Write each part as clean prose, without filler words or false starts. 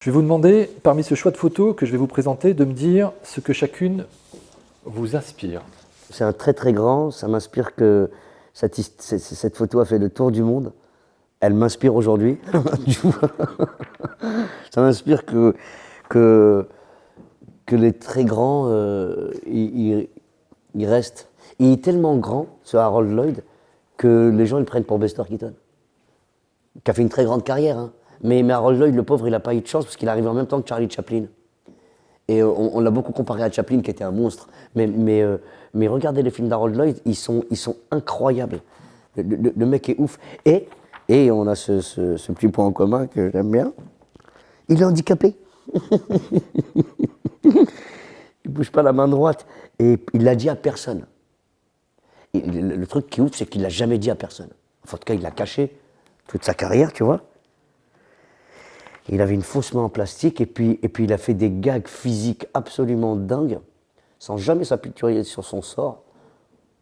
Je vais vous demander, parmi ce choix de photos que je vais vous présenter, de me dire ce que chacune vous inspire. C'est un très très grand, ça m'inspire que cette photo a fait le tour du monde. Elle m'inspire aujourd'hui. Ça m'inspire que, que les très grands, ils restent. Il est tellement grand, ce Harold Lloyd, que les gens le prennent pour Buster Keaton, qui a fait une très grande carrière. Hein. Mais Harold Lloyd, le pauvre, il n'a pas eu de chance parce qu'il est arrivé en même temps que Charlie Chaplin. Et on l'a beaucoup comparé à Chaplin, qui était un monstre. Mais regardez les films d'Harold Lloyd, ils sont incroyables. Le mec est ouf. Et on a ce petit point en commun que j'aime bien. Il est handicapé. Il bouge pas la main droite. Et il l'a dit à personne. Et le truc qui est ouf, c'est qu'il l'a jamais dit à personne. Enfin, en tout cas, il l'a caché toute sa carrière, tu vois. Il avait une fausse main en plastique et puis il a fait des gags physiques absolument dingues, sans jamais s'apitoyer sur son sort.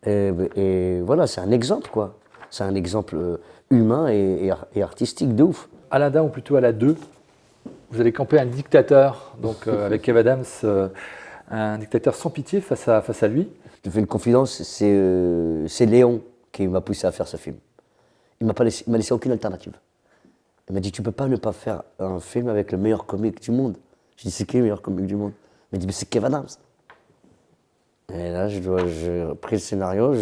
Et voilà, c'est un exemple, quoi. C'est un exemple humain et artistique de ouf. À la 1 ou plutôt à la 2, vous allez camper un dictateur, donc avec Kev Adams, un dictateur sans pitié face à lui. Je te fais une confidence, c'est Léon qui m'a poussé à faire ce film. Il m'a laissé aucune alternative. Il m'a dit, tu peux pas ne pas faire un film avec le meilleur comique du monde. J'ai dit, c'est qui le meilleur comique du monde? Il m'a dit, mais c'est Kev Adams. Et là, j'ai pris le scénario,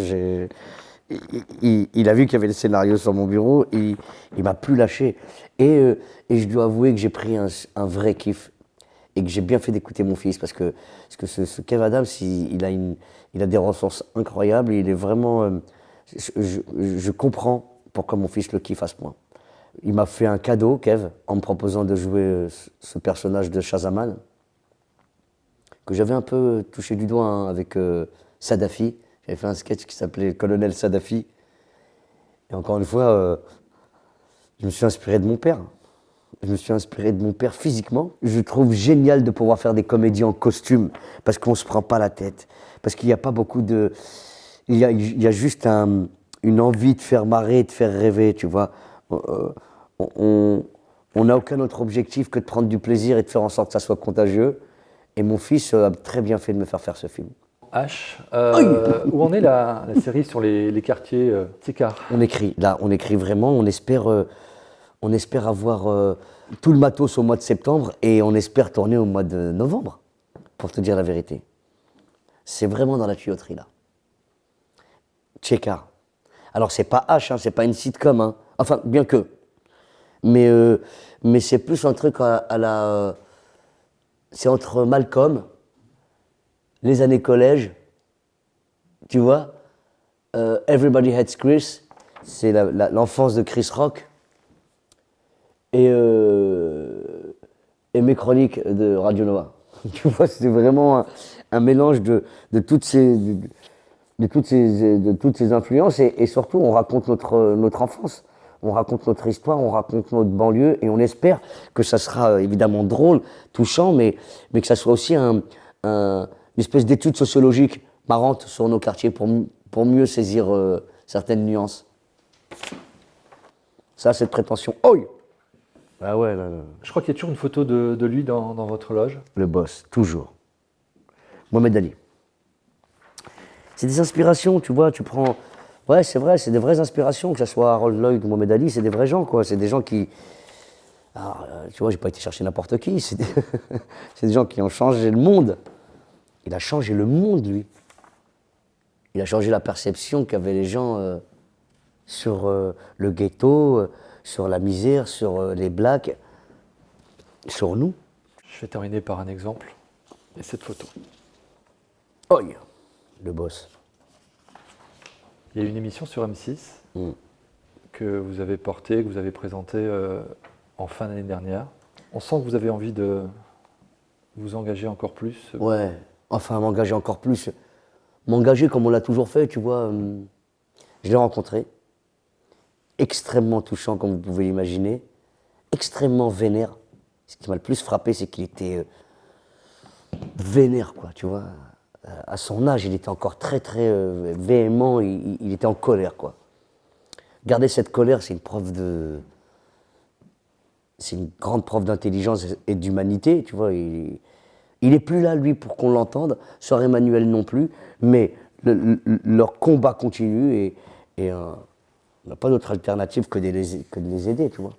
il a vu qu'il y avait le scénario sur mon bureau, il m'a plus lâché. Et je dois avouer que j'ai pris un vrai kiff et que j'ai bien fait d'écouter mon fils parce que ce Kev Adams, il a des ressources incroyables, il est vraiment... je comprends pourquoi mon fils le kiffe à ce point. Il m'a fait un cadeau, Kev, en me proposant de jouer ce personnage de Shazaman, que j'avais un peu touché du doigt hein, avec Sadafi. J'avais fait un sketch qui s'appelait Colonel Sadafi. Et encore une fois, je me suis inspiré de mon père. Je me suis inspiré de mon père physiquement. Je trouve génial de pouvoir faire des comédies en costume, parce qu'on ne se prend pas la tête. Parce qu'il n'y a pas beaucoup de... Il y a juste une envie de faire marrer, de faire rêver, tu vois. On n'a aucun autre objectif que de prendre du plaisir et de faire en sorte que ça soit contagieux. Et mon fils a très bien fait de me faire ce film. H, où en est la série sur les quartiers Tikar? On écrit vraiment, on espère avoir tout le matos au mois de septembre et on espère tourner au mois de novembre, pour te dire la vérité. C'est vraiment dans la tuyauterie là. Tchekar. Alors c'est pas H, hein, c'est pas une sitcom, hein. Enfin bien que. Mais c'est plus un truc à la... c'est entre Malcolm, les années collège, tu vois, Everybody Hates Chris, c'est l'enfance de Chris Rock, et mes chroniques de Radio Nova. Tu vois, c'est vraiment un mélange de toutes ces influences et surtout on raconte notre enfance. On raconte notre histoire, on raconte notre banlieue et on espère que ça sera évidemment drôle, touchant, mais que ça soit aussi une espèce d'étude sociologique marrante sur nos quartiers pour mieux saisir certaines nuances. Ça, cette prétention. Oi! Ah ouais, là. Je crois qu'il y a toujours une photo de lui dans votre loge. Le boss, toujours. Mohamed Ali. C'est des inspirations, tu vois, tu prends... Ouais, c'est vrai, c'est des vraies inspirations, que ce soit Harold Lloyd ou Mohamed Ali, c'est des vrais gens, quoi. C'est des gens qui... Alors, tu vois, j'ai pas été chercher n'importe qui, c'est des gens qui ont changé le monde. Il a changé le monde, lui. Il a changé la perception qu'avaient les gens sur le ghetto, sur la misère, sur les blacks, sur nous. Je vais terminer par un exemple, et cette photo. Oi, le boss. Il y a une émission sur M6 que vous avez portée, que vous avez présentée en fin d'année dernière. On sent que vous avez envie de vous engager encore plus. Ouais, enfin m'engager encore plus. M'engager comme on l'a toujours fait, tu vois. Je l'ai rencontré. Extrêmement touchant, comme vous pouvez l'imaginer. Extrêmement vénère. Ce qui m'a le plus frappé, c'est qu'il était vénère, quoi, tu vois. À son âge, il était encore très, très véhément, il était en colère, quoi. Garder cette colère, c'est une preuve c'est une grande preuve d'intelligence et d'humanité, tu vois. Il est plus là, lui, pour qu'on l'entende, Sœur Emmanuel non plus, mais leur combat continue et on n'a pas d'autre alternative que de les aider, tu vois.